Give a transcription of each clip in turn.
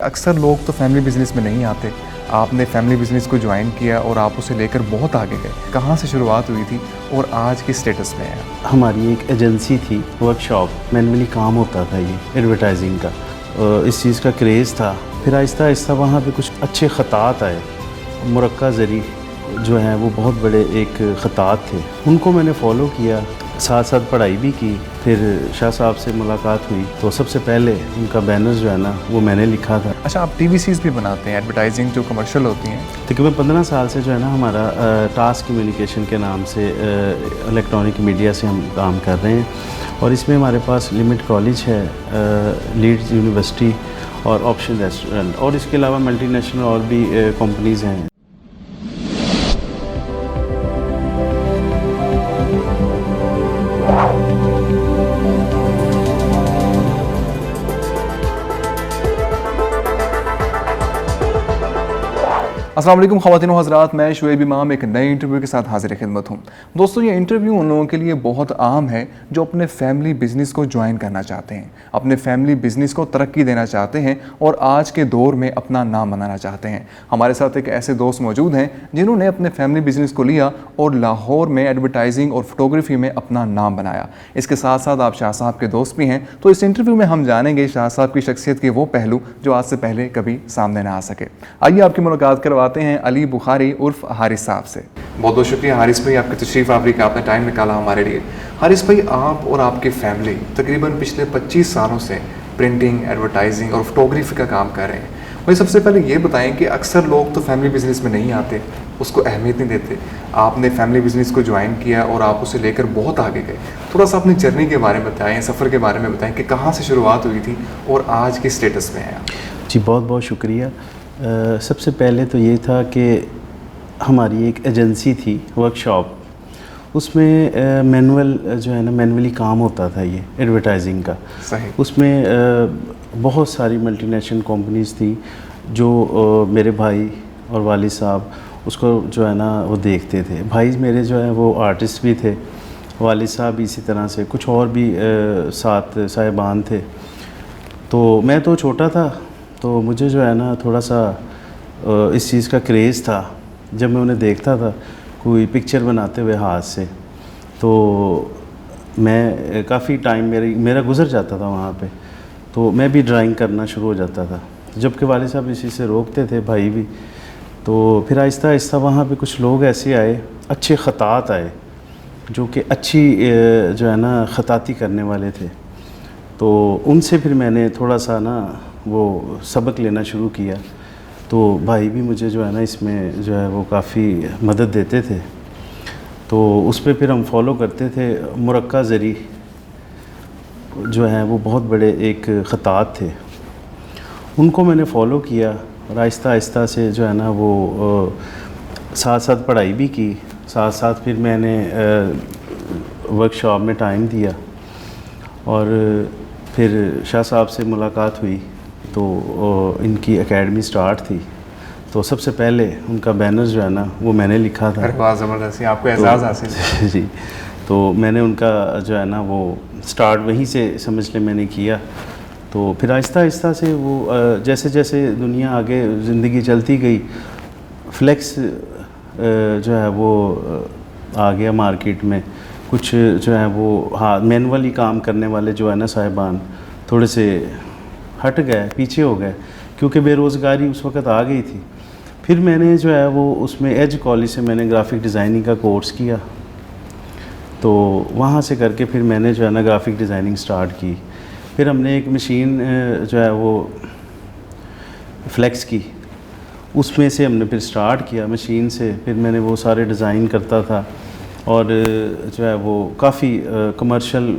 اکثر لوگ تو فیملی بزنس میں نہیں آتے. آپ نے فیملی بزنس کو جوائن کیا اور آپ اسے لے کر بہت آگے گئے. کہاں سے شروعات ہوئی تھی اور آج کی سٹیٹس میں ہے؟ ہماری ایک ایجنسی تھی، ورک شاپ، مینولی کام ہوتا تھا یہ ایڈورٹائزنگ کا. اس چیز کا کریز تھا. پھر آہستہ آہستہ وہاں پہ کچھ اچھے خطات آئے. مرکہ زری جو ہیں وہ بہت بڑے ایک خطات تھے، ان کو میں نے فالو کیا، ساتھ ساتھ پڑھائی بھی کی. پھر شاہ صاحب سے ملاقات ہوئی تو سب سے پہلے ان کا بینر جو ہے نا وہ میں نے لکھا تھا. اچھا، آپ ٹی وی سیز بھی بناتے ہیں، ایڈورٹائزنگ جو کمرشل ہوتی ہیں؟ تقریباً 15 سال سے جو ہے نا ہمارا ٹاسک کمیونیکیشن کے نام سے الیکٹرانک میڈیا سے ہم کام کر رہے ہیں. اور اس میں ہمارے پاس لمٹ کالج ہے، لیڈز یونیورسٹی اور آپشن ریسٹورنٹ، اور اس کے علاوہ ملٹی نیشنل اور بھی کمپنیز ہیں. السلام علیکم خواتین و حضرات، میں شعیب امام ایک نئے انٹرویو کے ساتھ حاضر خدمت ہوں. دوستو، یہ انٹرویو ان لوگوں کے لیے بہت عام ہے جو اپنے فیملی بزنس کو جوائن کرنا چاہتے ہیں، اپنے فیملی بزنس کو ترقی دینا چاہتے ہیں اور آج کے دور میں اپنا نام بنانا چاہتے ہیں. ہمارے ساتھ ایک ایسے دوست موجود ہیں جنہوں نے اپنے فیملی بزنس کو لیا اور لاہور میں ایڈورٹائزنگ اور فوٹوگرافی میں اپنا نام بنایا. اس کے ساتھ ساتھ آپ شاہ صاحب کے دوست بھی ہیں، تو اس انٹرویو میں ہم جانیں گے شاہ صاحب کی شخصیت کے وہ پہلو جو آج سے پہلے کبھی سامنے نہ آ سکے. آئیے آپ کی ملاقات کرواتے ہیں علی بخاری عرف حارث صاحب سے. بہت بہت شکریہ حارث بھائی، آپ کی تشریف آوری کا، آپ نے ٹائم نکالا ہمارے لیے. حارث بھائی، آپ اور آپ کی فیملی تقریباً پچھلے 25 سالوں سے پرنٹنگ، ایڈورٹائزنگ اور فوٹوگرافی کا کام کر رہے ہیں. بھائی، سب سے پہلے یہ بتائیں کہ اکثر لوگ تو فیملی بزنس میں نہیں آتے، اس کو اہمیت نہیں دیتے. آپ نے فیملی بزنس کو جوائن کیا اور آپ اسے لے کر بہت آگے گئے. تھوڑا سا اپنی جرنی کے بارے میں بتائیں، سفر کے بارے میں بتائیں کہ کہاں سے شروعات ہوئی تھی اور آج کی سٹیٹس میں ہے. جی بہت بہت شکریہ. سب سے پہلے تو یہ تھا کہ ہماری ایک ایجنسی تھی، ورک شاپ، اس میں مینول جو ہے نا مینولی کام ہوتا تھا یہ ایڈورٹائزنگ کا. صحیح. اس میں بہت ساری ملٹی نیشنل کمپنیز تھیں جو میرے بھائی اور والد صاحب اس کو جو ہے نا وہ دیکھتے تھے. بھائی میرے جو ہے وہ آرٹسٹ بھی تھے، والد صاحب بھی اسی طرح سے، کچھ اور بھی ساتھ صاحبان تھے. تو میں تو چھوٹا تھا، تو مجھے جو ہے نا تھوڑا سا اس چیز کا کریز تھا. جب میں انہیں دیکھتا تھا کوئی پکچر بناتے ہوئے ہاتھ سے، تو میں کافی ٹائم میرا گزر جاتا تھا وہاں پہ، تو میں بھی ڈرائنگ کرنا شروع ہو جاتا تھا. جب کہ والد صاحب اسی سے روکتے تھے، بھائی بھی. تو پھر آہستہ آہستہ وہاں پہ کچھ لوگ ایسے آئے، اچھے خطاط آئے جو کہ اچھی جو ہے نا خطاطی کرنے والے تھے. تو ان سے پھر میں نے تھوڑا سا نا وہ سبق لینا شروع کیا. تو بھائی بھی مجھے جو ہے نا اس میں جو ہے وہ کافی مدد دیتے تھے. تو اس پہ پھر ہم فالو کرتے تھے. مرکہ زری جو ہیں وہ بہت بڑے ایک خطاط تھے، ان کو میں نے فالو کیا اور آہستہ آہستہ سے جو ہے نا وہ ساتھ ساتھ پڑھائی بھی کی، ساتھ ساتھ پھر میں نے ورک شاپ میں ٹائم دیا. اور پھر شاہ صاحب سے ملاقات ہوئی تو ان کی اکیڈمی سٹارٹ تھی. تو سب سے پہلے ان کا بینر جو ہے نا وہ میں نے لکھا تھا. بہت زبردست، آپ کو اعزاز حاصل ہے. جی، تو میں نے ان کا جو ہے نا وہ سٹارٹ وہیں سے سمجھ لیں میں نے کیا. تو پھر آہستہ آہستہ سے وہ جیسے جیسے دنیا آگے زندگی چلتی گئی، فلیکس جو ہے وہ آ گیا مارکیٹ میں. کچھ جو ہے وہ مینولی کام کرنے والے جو ہے نا صاحبان تھوڑے سے ہٹ گئے، پیچھے ہو گئے، کیونکہ بے روزگاری اس وقت آ گئی تھی. پھر میں نے جو ہے وہ اس میں ایج کالج سے میں نے گرافک ڈیزائننگ کا کورس کیا. تو وہاں سے کر کے پھر میں نے جو ہے نا گرافک ڈیزائننگ سٹارٹ کی. پھر ہم نے ایک مشین جو ہے وہ فلیکس کی، اس میں سے ہم نے پھر سٹارٹ کیا مشین سے. پھر میں نے وہ سارے ڈیزائن کرتا تھا اور جو ہے وہ کافی کمرشل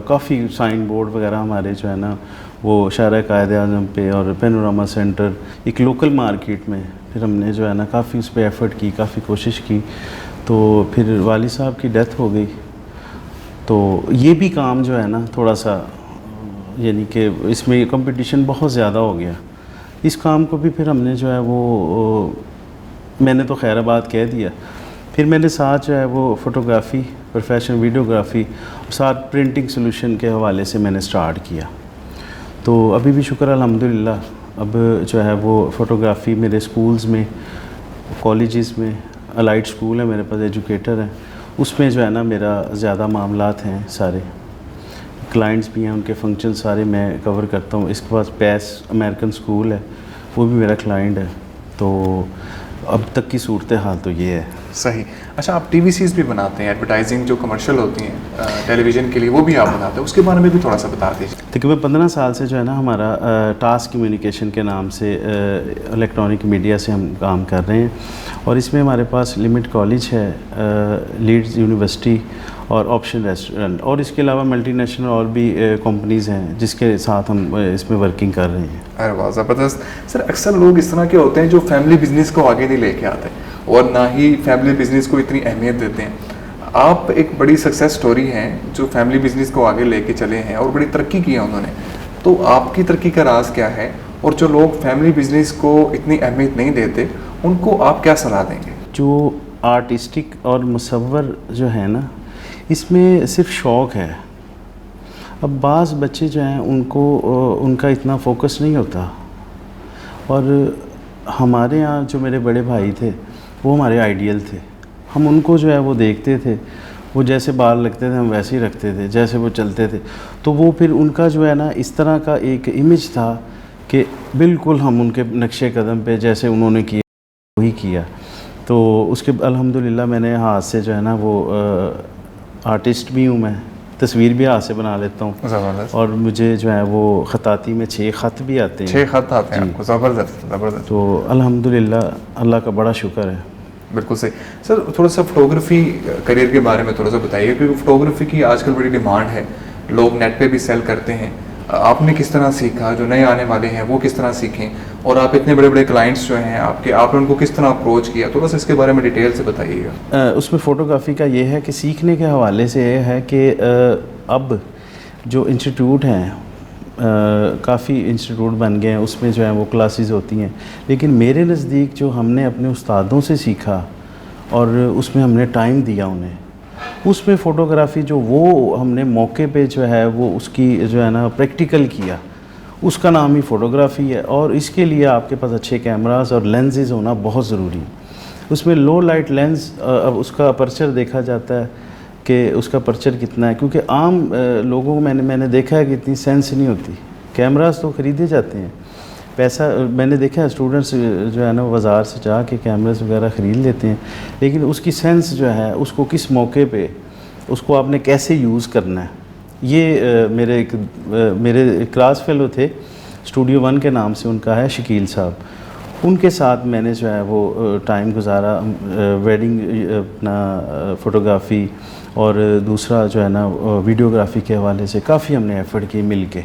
کافی سائن بورڈ وغیرہ ہمارے جو ہے نا وہ شارع قائد اعظم پہ اور پینوراما سینٹر ایک لوکل مارکیٹ میں پھر ہم نے جو ہے نا کافی اس پہ ایفرٹ کی، کافی کوشش کی. تو پھر والد صاحب کی ڈیتھ ہو گئی. تو یہ بھی کام جو ہے نا تھوڑا سا یعنی کہ اس میں کمپٹیشن بہت زیادہ ہو گیا. اس کام کو بھی پھر ہم نے جو ہے وہ میں نے تو خیر آباد کہہ دیا. پھر میں نے ساتھ جو ہے وہ فوٹوگرافی، پروفیشنل ویڈیوگرافی اور ساتھ پرنٹنگ سولوشن کے حوالے سے میں نے سٹارٹ کیا. تو ابھی بھی شکر الحمدللہ اب جو ہے وہ فوٹوگرافی میرے اسکولز میں، کالجز میں، الائٹ اسکول ہے میرے پاس، ایجوکیٹر ہیں، اس میں جو ہے نا میرا زیادہ معاملات ہیں، سارے کلائنٹس بھی ہیں، ان کے فنکشن سارے میں کور کرتا ہوں. اس کے پاس پیس امریکن اسکول ہے، وہ بھی میرا کلائنٹ ہے. تو اب تک کی صورتحال تو یہ ہے. صحیح. اچھا، آپ ٹی وی سیز بھی بناتے ہیں، ایڈورٹائزنگ جو کمرشل ہوتی ہیں ٹیلی ویژن کے لیے وہ بھی آپ بناتے ہیں، اس کے بارے میں بھی تھوڑا سا بتا دیجیے. تقریباً 15 سال سے جو ہے نا ہمارا ٹاسک کمیونیکیشن کے نام سے الیکٹرانک میڈیا سے ہم کام کر رہے ہیں، اور اس میں ہمارے پاس لمٹ کالج ہے، لیڈز یونیورسٹی اور آپشن ریسٹورنٹ، اور اس کے علاوہ ملٹی نیشنل اور بھی کمپنیز ہیں جس کے ساتھ ہم اس میں ورکنگ کر رہے ہیں. ارے واہ، زبردست. سر اکثر لوگ اس طرح کے ہوتے ہیں جو فیملی بزنس کو آگے نہیں لے کے آتے اور نہ ہی فیملی بزنس کو اتنی اہمیت دیتے ہیں. آپ ایک بڑی سکسیس سٹوری ہیں جو فیملی بزنس کو آگے لے کے چلے ہیں اور بڑی ترقی کی ہے انہوں نے. تو آپ کی ترقی کا راز کیا ہے، اور جو لوگ فیملی بزنس کو اتنی اہمیت نہیں دیتے ان کو آپ کیا صلاح دیں گے؟ جو آرٹسٹک اور مصور جو ہے نا، اس میں صرف شوق ہے. اب بعض بچے جو ہیں ان کا اتنا فوکس نہیں ہوتا، اور ہمارے یہاں جو میرے بڑے بھائی تھے وہ ہمارے آئیڈیل تھے. ہم ان کو جو ہے وہ دیکھتے تھے، وہ جیسے بال رکھتے تھے ہم ویسے ہی رکھتے تھے، جیسے وہ چلتے تھے. تو وہ پھر ان کا جو ہے نا اس طرح کا ایک امیج تھا کہ بالکل ہم ان کے نقش قدم پہ جیسے انہوں نے کیا وہی کیا. تو اس کے الحمدللہ میں نے ہاتھ سے جو ہے نا وہ آرٹسٹ بھی ہوں، میں تصویر بھی ہاتھ سے بنا لیتا ہوں. زبردست. اور مجھے جو ہے وہ خطاطی میں 6 خط بھی آتے ہیں. 6 خط آتے ہیں آپ کو؟ زبردست زبردست. تو الحمدللہ اللہ کا بڑا شکر ہے. بالکل صحیح. سر تھوڑا سا فوٹوگرافی کریئر کے بارے میں تھوڑا سا بتائیے، کیونکہ فوٹوگرافی کی آج کل بڑی ڈیمانڈ ہے، لوگ نیٹ پہ بھی سیل کرتے ہیں. آپ نے کس طرح سیکھا؟ جو نئے آنے والے ہیں وہ کس طرح سیکھیں؟ اور آپ اتنے بڑے بڑے کلائنٹس جو ہیں آپ نے ان کو کس طرح اپروچ کیا؟ تھوڑا سا اس کے بارے میں ڈیٹیل سے بتائیے گا. اس میں فوٹوگرافی کا یہ ہے کہ سیکھنے کے حوالے سے یہ ہے کہ اب جو انسٹیٹیوٹ ہیں، کافی انسٹیٹیوٹ بن گئے ہیں، اس میں جو ہیں وہ کلاسز ہوتی ہیں. لیکن میرے نزدیک جو ہم نے اپنے استادوں سے سیکھا اور اس میں ہم نے ٹائم دیا انہیں، اس میں فوٹوگرافی جو وہ ہم نے موقع پہ جو ہے وہ اس کی جو ہے نا پریکٹیکل کیا، اس کا نام ہی فوٹوگرافی ہے. اور اس کے لیے آپ کے پاس اچھے کیمراز اور لینزز ہونا بہت ضروری ہے. اس میں لو لائٹ لینز، اب اس کا اپرچر دیکھا جاتا ہے کہ اس کا پرچر کتنا ہے، کیونکہ عام لوگوں کو میں نے دیکھا ہے کہ اتنی سینس نہیں ہوتی. کیمراز تو خریدے جاتے ہیں، پیسہ میں نے دیکھا ہے اسٹوڈنٹس جو ہے نا بازار سے جا کے کیمراز وغیرہ خرید لیتے ہیں، لیکن اس کی سینس جو ہے اس کو کس موقع پہ اس کو آپ نے کیسے یوز کرنا ہے. یہ میرے کلاس فیلو تھے، اسٹوڈیو 1 کے نام سے ان کا ہے، شکیل صاحب. ان کے ساتھ میں نے جو ہے وہ ٹائم گزارا، ویڈنگ اپنا فوٹوگرافی اور دوسرا جو ہے نا ویڈیوگرافی کے حوالے سے کافی ہم نے ایفرٹ کی مل کے.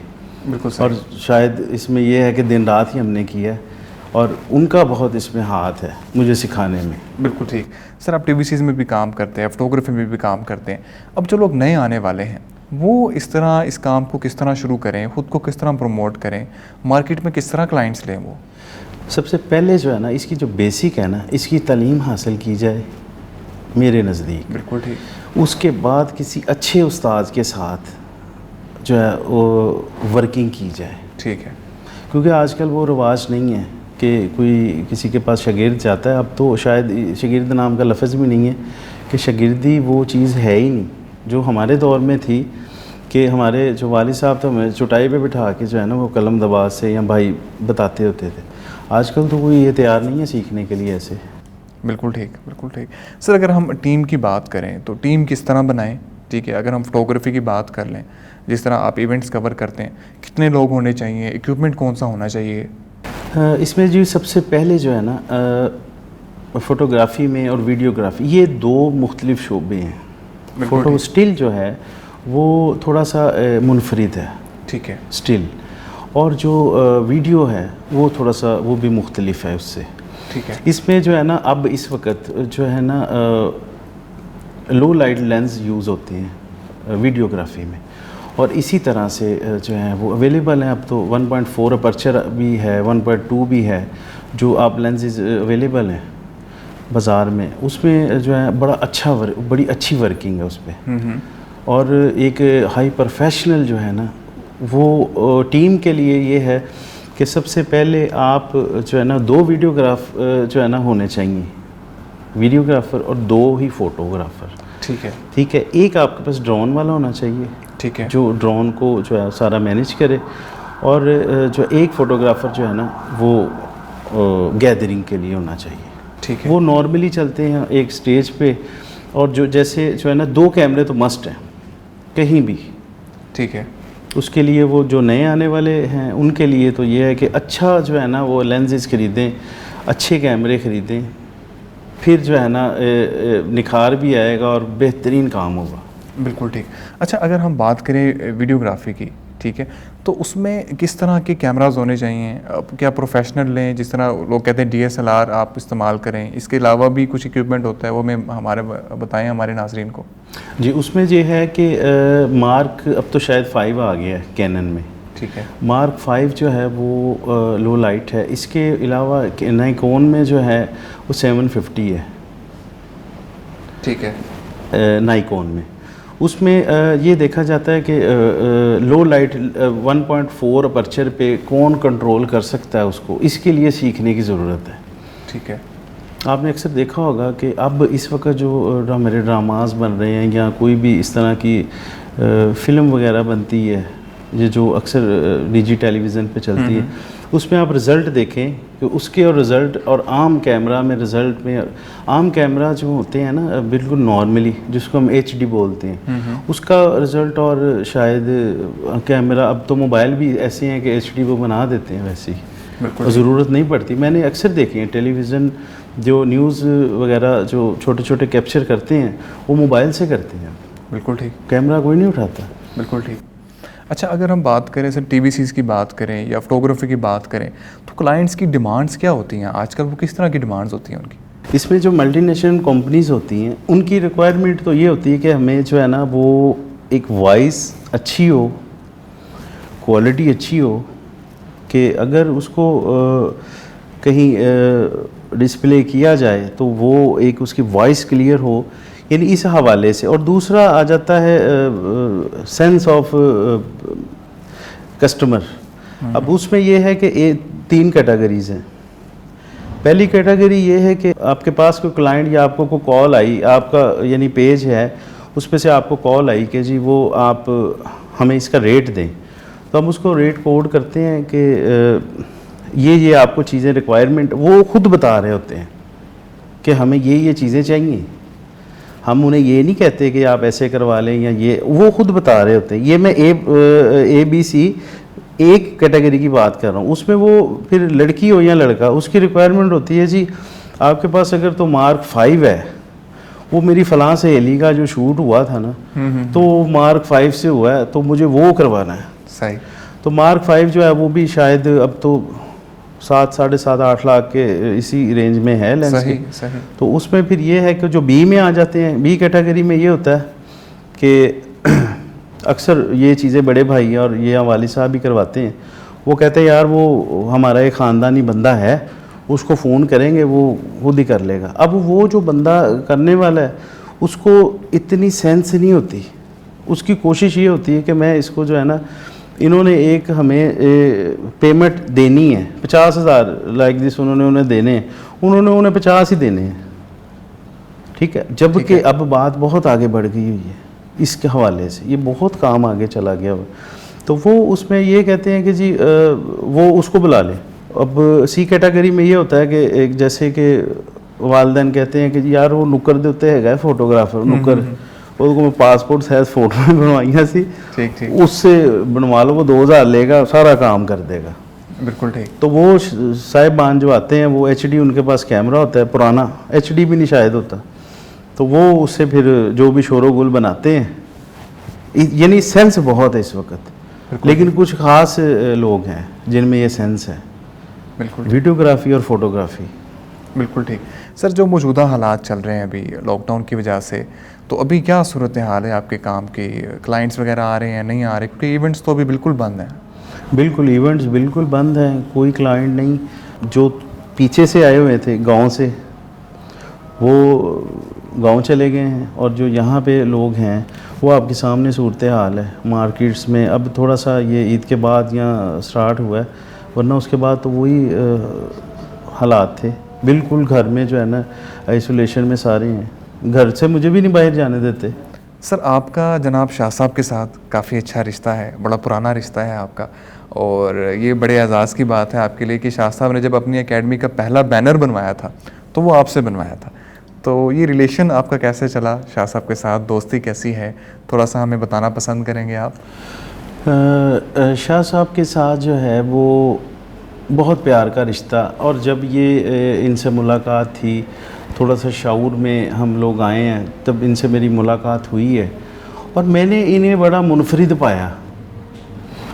بالکل. اور شاید اس میں یہ ہے کہ دن رات ہی ہم نے کیا ہے، اور ان کا بہت اس میں ہاتھ ہے مجھے سکھانے میں. بالکل ٹھیک. سر آپ ٹی وی سیز میں بھی کام کرتے ہیں، فوٹوگرافی میں بھی کام کرتے ہیں. اب جو لوگ نئے آنے والے ہیں وہ اس طرح اس کام کو کس طرح شروع کریں، خود کو کس طرح پروموٹ کریں، مارکیٹ میں کس طرح کلائنٹس لیں؟ وہ سب سے پہلے جو ہے نا اس کی جو بیسک ہے نا اس کی تعلیم حاصل کی جائے میرے نزدیک. بالکل ٹھیک. اس کے بعد کسی اچھے استاد کے ساتھ جو ہے وہ ورکنگ کی جائے. ٹھیک ہے. کیونکہ آج کل وہ رواج نہیں ہے کہ کوئی کسی کے پاس شاگرد جاتا ہے. اب تو شاید شاگرد نام کا لفظ بھی نہیں ہے، کہ شاگردی وہ چیز ہے ہی نہیں جو ہمارے دور میں تھی، کہ ہمارے جو والد صاحب تھے ہمیں چٹائی پہ بٹھا کے جو ہے نا وہ قلم دباز سے یا بھائی بتاتے ہوتے تھے. آج کل تو کوئی یہ تیار نہیں ہے سیکھنے کے لیے ایسے. بالکل ٹھیک بالکل ٹھیک. سر اگر ہم ٹیم کی بات کریں تو ٹیم کس طرح بنائیں؟ ٹھیک ہے، اگر ہم فوٹوگرافی کی بات کر لیں، جس طرح آپ ایونٹس کور کرتے ہیں، کتنے لوگ ہونے چاہیے، ایکوپمنٹ کون سا ہونا چاہیے؟ اس میں جو سب سے پہلے جو ہے نا فوٹوگرافی میں اور ویڈیوگرافی یہ 2 مختلف شعبے ہیں. فوٹو اسٹل جو ہے وہ تھوڑا سا منفرد ہے. ٹھیک ہے. اسٹل. اور جو ویڈیو ہے وہ تھوڑا سا وہ بھی مختلف ہے اس سے. ٹھیک ہے. اس میں جو ہے نا اب اس وقت جو ہے نا لو لائٹ لینز یوز ہوتے ہیں ویڈیوگرافی میں، اور اسی طرح سے جو ہیں وہ اویلیبل ہیں. اب تو 1.4 اپرچر بھی ہے، 1.2 بھی ہے، جو آپ لینزز اویلیبل ہیں بازار میں. اس میں جو ہے بڑی اچھی ورکنگ ہے اس پہ. اور ایک ہائی پروفیشنل جو ہے نا وہ ٹیم کے لیے یہ ہے کہ سب سے پہلے آپ جو ہے نا 2 ویڈیوگراف جو ہے نا ہونے چاہیے, ویڈیوگرافر اور 2 ہی فوٹوگرافر. ٹھیک ہے. ایک آپ کے پاس ڈرون والا ہونا چاہیے, ٹھیک ہے, جو ڈرون کو جو ہے سارا مینیج کرے, اور جو ایک فوٹوگرافر جو ہے نا وہ گیدرنگ کے لیے ہونا چاہیے. ٹھیک ہے, وہ نارملی چلتے ہیں ایک سٹیج پہ, اور جو جیسے جو ہے نا 2 کیمرے تو مسٹ ہیں کہیں بھی. ٹھیک ہے, اس کے لیے وہ جو نئے آنے والے ہیں ان کے لیے تو یہ ہے کہ اچھا جو ہے نا وہ لینزز خریدیں, اچھے کیمرے خریدیں, پھر جو ہے نا نکھار بھی آئے گا اور بہترین کام ہوگا. بالکل ٹھیک. اچھا اگر ہم بات کریں ویڈیوگرافی کی, ٹھیک ہے, تو اس میں کس طرح کے کیمراز ہونے چاہیے؟ کیا پروفیشنل لیں, جس طرح لوگ کہتے ہیں DSLR آپ استعمال کریں, اس کے علاوہ بھی کچھ اکوپمنٹ ہوتا ہے, وہ میں ہمارے بتائیں ہمارے ناظرین کو. جی, اس میں یہ ہے کہ مارک اب تو شاید 5 آ گیا ہے کینن میں. ٹھیک ہے, مارک 5 جو ہے وہ لو لائٹ ہے. اس کے علاوہ نائکون میں جو ہے وہ 750 ہے. ٹھیک ہے, نائکون میں اس میں یہ دیکھا جاتا ہے کہ لو لائٹ 1.4 اپرچر پہ کون کنٹرول کر سکتا ہے اس کو, اس کے لیے سیکھنے کی ضرورت ہے. ٹھیک ہے, آپ نے اکثر دیکھا ہوگا کہ اب اس وقت جو میرے ڈراماز بن رہے ہیں یا کوئی بھی اس طرح کی فلم وغیرہ بنتی ہے, یہ جو اکثر نجی ٹیلی ویژن پہ چلتی ہے, اس میں آپ رزلٹ دیکھیں کہ اس کے اور رزلٹ اور عام کیمرہ میں رزلٹ میں, عام کیمرہ جو ہوتے ہیں نا بالکل نارملی جس کو ہم HD بولتے ہیں, اس کا رزلٹ اور شاید کیمرہ, اب تو موبائل بھی ایسے ہیں کہ HD وہ بنا دیتے ہیں ویسے ہی, ضرورت نہیں پڑتی. میں نے اکثر دیکھے ہیں ٹیلی ویژن جو نیوز وغیرہ جو چھوٹے چھوٹے کیپچر کرتے ہیں وہ موبائل سے کرتے ہیں. بالکل ٹھیک, کیمرہ کوئی نہیں اٹھاتا. بالکل ٹھیک. اچھا اگر ہم بات کریں سر TVCs کی بات کریں یا فوٹوگرافی کی بات کریں, تو کلائنٹس کی ڈیمانڈس کیا ہوتی ہیں آج کل, وہ کس طرح کی ڈیمانڈس ہوتی ہیں ان کی؟ اس میں جو ملٹی نیشنل کمپنیز ہوتی ہیں ان کی ریکوائرمنٹ تو یہ ہوتی ہے کہ ہمیں جو ہے نا وہ ایک وائس اچھی ہو, کوالٹی اچھی ہو, کہ اگر اس کو کہیں ڈسپلے کیا جائے تو وہ ایک اس کی وائس کلیئر ہو, یعنی اس حوالے سے. اور دوسرا آ جاتا ہے سینس آف کسٹمر. اب اس میں یہ ہے کہ 3 کیٹیگریز ہیں. پہلی کیٹیگری یہ ہے کہ آپ کے پاس کوئی کلائنٹ یا آپ کو کوئی کال آئی, آپ کا یعنی پیج ہے اس پہ سے آپ کو کال آئی کہ جی وہ آپ ہمیں اس کا ریٹ دیں, تو ہم اس کو ریٹ کوڈ کرتے ہیں کہ یہ آپ کو چیزیں ریکوائرمنٹ, وہ خود بتا رہے ہوتے ہیں کہ ہمیں یہ چیزیں چاہیے. ہم انہیں یہ نہیں کہتے کہ آپ ایسے کروا لیں یا یہ, وہ خود بتا رہے ہوتے ہیں. یہ میں ABC ایک کیٹیگری کی بات کر رہا ہوں. اس میں وہ پھر لڑکی ہو یا لڑکا, اس کی ریکوائرمنٹ ہوتی ہے جی آپ کے پاس اگر تو مارک 5 ہے, وہ میری فلاں سہیلی کا جو شوٹ ہوا تھا نا تو مارک 5 سے ہوا ہے تو مجھے وہ کروانا ہے. صحیح. تو مارک 5 جو ہے وہ بھی شاید اب تو 7-8.5 لاکھ کے اسی رینج میں ہے لینس کی. تو اس میں پھر یہ ہے کہ جو B میں آ جاتے ہیں, B کیٹیگری میں یہ ہوتا ہے کہ اکثر یہ چیزیں بڑے بھائی اور یہ والد صاحب بھی کرواتے ہیں. وہ کہتے ہیں یار وہ ہمارا ایک خاندانی بندہ ہے, اس کو فون کریں گے وہ خود ہی کر لے گا. اب وہ جو بندہ کرنے والا ہے اس کو اتنی سینس نہیں ہوتی, اس کی کوشش یہ ہوتی ہے کہ میں اس کو جو ہے نا, انہوں نے ایک ہمیں پیمنٹ دینی ہے 50,000 لائک دس انہیں دینے ہیں, انہیں 50 ہی دینے ہیں. ٹھیک ہے, جب کہ اب بات بہت آگے بڑھ گئی ہوئی ہے اس کے حوالے سے, یہ بہت کام آگے چلا گیا ہوا. تو وہ اس میں یہ کہتے ہیں کہ جی وہ اس کو بلا لیں. اب C کیٹیگری میں یہ ہوتا ہے کہ ایک جیسے کہ والدین کہتے ہیں کہ جی یار وہ نکر دیتے ہے گئے فوٹوگرافر نکر, وہ میں پاسپورٹ سائز فوٹو بنوائیاں سی, اس سے بنوا لو, وہ 2,000 لے گا, سارا کام کر دے گا. بالکل ٹھیک. تو وہ صاحبان جو آتے ہیں وہ HD ان کے پاس کیمرہ ہوتا ہے, پرانا HD بھی نہیں شاید ہوتا, تو وہ اس سے پھر جو بھی شور و گل بناتے ہیں. یعنی سینس بہت ہے اس وقت, لیکن کچھ خاص لوگ ہیں جن میں یہ سینس ہے. بالکل. ویڈیوگرافی اور فوٹوگرافی. بالکل ٹھیک. سر جو موجودہ حالات چل رہے ہیں ابھی لاک ڈاؤن کی وجہ سے, تو ابھی کیا صورتحال ہے آپ کے کام کی؟ کلائنٹس وغیرہ آ رہے ہیں نہیں آ رہے؟ کیونکہ ایونٹس تو ابھی بالکل بند ہیں. بالکل, ایونٹس بالکل بند ہیں, کوئی کلائنٹ نہیں. جو پیچھے سے آئے ہوئے تھے گاؤں سے وہ گاؤں چلے گئے ہیں, اور جو یہاں پہ لوگ ہیں وہ آپ کے سامنے صورتحال ہے. مارکیٹس میں اب تھوڑا سا یہ عید کے بعد یہاں سٹارٹ ہوا ہے, ورنہ اس کے بعد تو وہی حالات تھے بالکل. گھر میں جو ہے نا آئسولیشن میں سارے ہیں, گھر سے مجھے بھی نہیں باہر جانے دیتے. سر آپ کا جناب شاہ صاحب کے ساتھ کافی اچھا رشتہ ہے, بڑا پرانا رشتہ ہے آپ کا, اور یہ بڑے اعزاز کی بات ہے آپ کے لیے کہ شاہ صاحب نے جب اپنی اکیڈمی کا پہلا بینر بنوایا تھا تو وہ آپ سے بنوایا تھا. تو یہ ریلیشن آپ کا کیسے چلا شاہ صاحب کے ساتھ, دوستی کیسی ہے, تھوڑا سا ہمیں بتانا پسند کریں گے آپ؟ شاہ صاحب کے ساتھ جو ہے وہ بہت پیار کا رشتہ, اور جب یہ ان سے ملاقات تھی, تھوڑا سا شعور میں ہم لوگ آئے ہیں, تب ان سے میری ملاقات ہوئی ہے, اور میں نے انہیں بڑا منفرد پایا.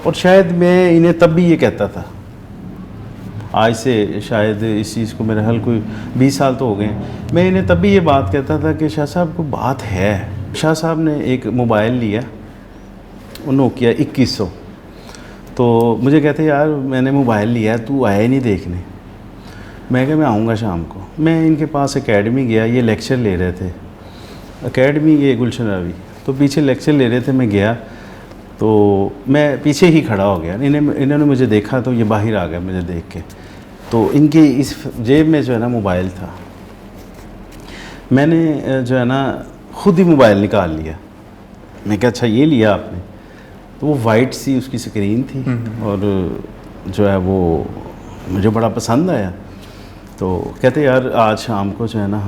اور شاید میں انہیں تب بھی یہ کہتا تھا, آج سے شاید اس چیز کو میرے حال کوئی 20 سال تو ہو گئے ہیں, میں انہیں تب بھی یہ بات کہتا تھا کہ شاہ صاحب کو بات ہے. شاہ صاحب نے ایک موبائل لیا نوکیا 2100, تو مجھے کہتے یار میں نے موبائل لیا ہے, تو آیا ہی نہیں دیکھنے. میں کہا میں آؤں گا شام کو. میں ان کے پاس اکیڈمی گیا, یہ لیکچر لے رہے تھے اکیڈمی, یہ گلشن راوی, تو پیچھے لیکچر لے رہے تھے. میں گیا تو میں پیچھے ہی کھڑا ہو گیا, انہوں نے مجھے دیکھا تو یہ باہر آ گیا مجھے دیکھ کے. تو ان کی اس جیب میں جو ہے نا موبائل تھا, میں نے جو ہے نا خود ہی موبائل نکال لیا. میں کہا اچھا یہ لیا آپ نے؟ تو وہ وائٹ سی اس کی سکرین تھی, اور جو ہے وہ مجھے بڑا پسند آیا. تو کہتے یار آج شام کو جو ہے نا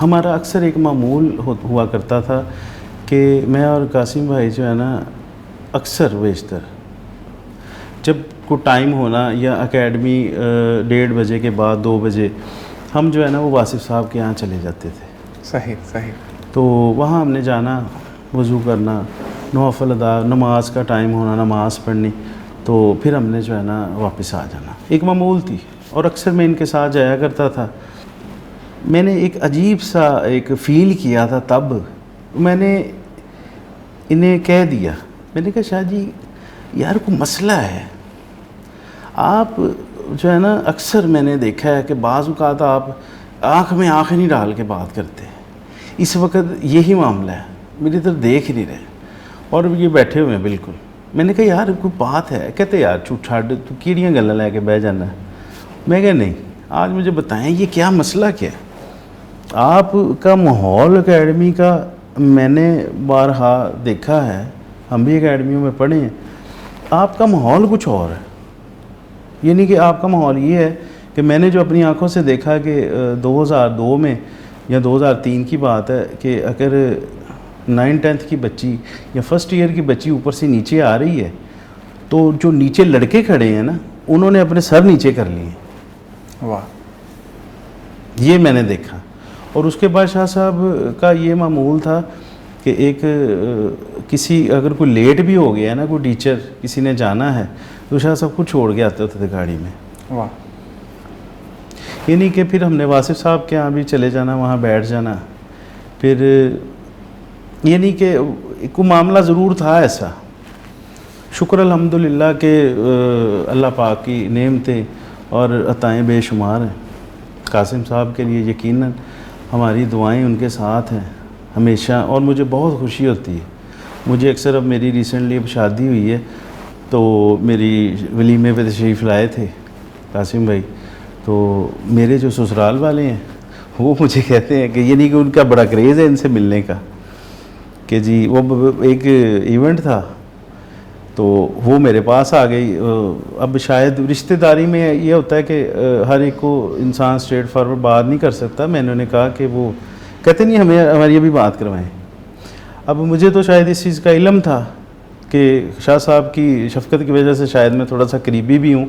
ہمارا اکثر ایک معمول ہوا کرتا تھا کہ میں اور قاسم بھائی جو ہے نا اکثر بیشتر جب کو ٹائم ہونا یا اکیڈمی 1:30 بجے کے بعد 2 بجے ہم جو ہے نا وہ واصف صاحب کے یہاں چلے جاتے تھے. صحیح. تو وہاں ہم نے جانا, وضو کرنا, نوافل ادا, نماز کا ٹائم ہونا, نماز پڑھنی, تو پھر ہم نے جو ہے نا واپس آ جانا. ایک معمول تھی, اور اکثر میں ان کے ساتھ جایا کرتا تھا. میں نے ایک عجیب سا ایک فیل کیا تھا تب. میں نے انہیں کہہ دیا, میں نے کہا شاہ جی یار کوئی مسئلہ ہے, آپ جو ہے نا اکثر میں نے دیکھا ہے کہ بعض اوقات آپ آنکھ میں آنکھ نہیں ڈال کے بات کرتے. اس وقت یہی معاملہ ہے, میری طرف دیکھ نہیں رہے, اور یہ بیٹھے ہوئے ہیں بالکل. میں نے کہا یار کوئی بات ہے؟ کہتے یار چھڑ تو کیڑیاں گلاں لے کے بہ جانا ہے. میں کہا نہیں, آج مجھے بتائیں یہ کیا مسئلہ کیا ہے. آپ کا ماحول اکیڈمی کا میں نے بارہا دیکھا ہے, ہم بھی اکیڈمیوں میں پڑھے ہیں, آپ کا ماحول کچھ اور ہے. یعنی کہ آپ کا ماحول یہ ہے کہ میں نے جو اپنی آنکھوں سے دیکھا کہ 2002 میں یا 2003 کی بات ہے کہ اگر 9th-10th کی بچی یا فرسٹ ایئر کی بچی اوپر سے نیچے آ رہی ہے تو جو نیچے لڑکے کھڑے ہیں نا انہوں نے اپنے سر نیچے کر لیے. واہ, یہ میں نے دیکھا. اور اس کے بعد شاہ صاحب کا یہ معمول تھا کہ ایک کسی اگر کوئی لیٹ بھی ہو گیا ہے نا, کوئی ٹیچر کسی نے جانا ہے تو شاہ صاحب کو چھوڑ کے آتے تھے گاڑی میں. واہ. یعنی کہ پھر ہم نے واصف صاحب کے یہاں بھی چلے جانا, وہاں بیٹھ جانا. پھر یعنی کہ کوئی معاملہ ضرور تھا ایسا. شکر الحمدللہ کہ اللہ پاک کی نعمتیں اور عطائیں بے شمار ہیں. قاسم صاحب کے لیے یقیناً ہماری دعائیں ان کے ساتھ ہیں ہمیشہ, اور مجھے بہت خوشی ہوتی ہے. مجھے اکثر اب میری ریسنٹلی اب شادی ہوئی ہے تو میری ولیمے پہ تشریف لائے تھے قاسم بھائی, تو میرے جو سسرال والے ہیں وہ مجھے کہتے ہیں کہ یعنی کہ ان کا بڑا کریز ہے ان سے ملنے کا, کہ جی وہ ایک ایونٹ تھا تو وہ میرے پاس آ گئی. اب شاید رشتہ داری میں یہ ہوتا ہے کہ ہر ایک کو انسان اسٹریٹ فارورڈ بات نہیں کر سکتا. میں نے کہا کہ وہ کہتے نہیں ہماری ابھی بات کروائیں. اب مجھے تو شاید اس چیز کا علم تھا کہ شاہ صاحب کی شفقت کی وجہ سے شاید میں تھوڑا سا قریبی بھی ہوں,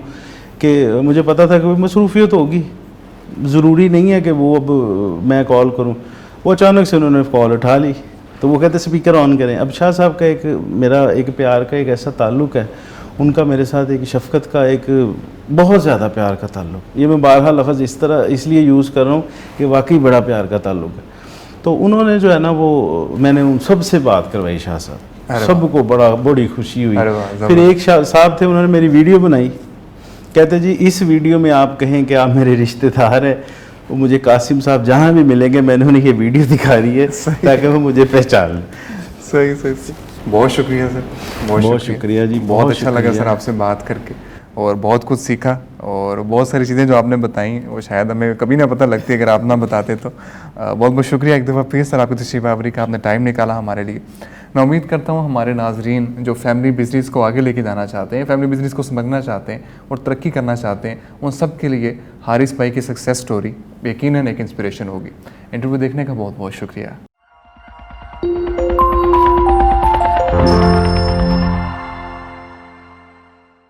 کہ مجھے پتہ تھا کہ وہ مصروفیت ہوگی, ضروری نہیں ہے کہ وہ اب میں کال کروں. وہ اچانک سے انہوں نے کال اٹھا لی تو وہ کہتے سپیکر آن کریں. اب شاہ صاحب کا ایک میرا ایک پیار کا ایک ایسا تعلق ہے, ان کا میرے ساتھ ایک شفقت کا ایک بہت زیادہ پیار کا تعلق. یہ میں بارہا لفظ اس لیے یوز کر رہا ہوں کہ واقعی بڑا پیار کا تعلق ہے. تو انہوں نے جو ہے نا وہ میں نے ان سب سے بات کروائی شاہ صاحب, سب کو بڑی خوشی ہوئی. پھر ایک صاحب تھے, انہوں نے میری ویڈیو بنائی, کہتے جی اس ویڈیو میں آپ کہیں کہ آپ میرے رشتہ دار ہیں. وہ مجھے قاسم صاحب جہاں بھی ملیں گے میں نے انہیں یہ ویڈیو دکھا رہی ہے تاکہ وہ مجھے پہچان لیں. صحیح. بہت شکریہ سر, بہت شکریہ جی, بہت اچھا لگا سر آپ سے بات کر کے. اور بہت کچھ سیکھا, اور بہت ساری چیزیں جو آپ نے بتائیں وہ شاید ہمیں کبھی نہ پتہ لگتی اگر آپ نہ بتاتے تو. بہت بہت شکریہ ایک دفعہ پھر سر آپ کی تشریف آوری کا, آپ نے ٹائم نکالا ہمارے لیے. میں امید کرتا ہوں ہمارے ناظرین جو فیملی بزنس کو آگے لے کے جانا چاہتے ہیں, فیملی بزنس کو سمجھنا چاہتے ہیں اور ترقی کرنا چاہتے ہیں, ان سب کے لیے حارث بھائی کی سکسیس سٹوری یقیناً ایک انسپریشن ہوگی. انٹرویو دیکھنے کا بہت بہت شکریہ.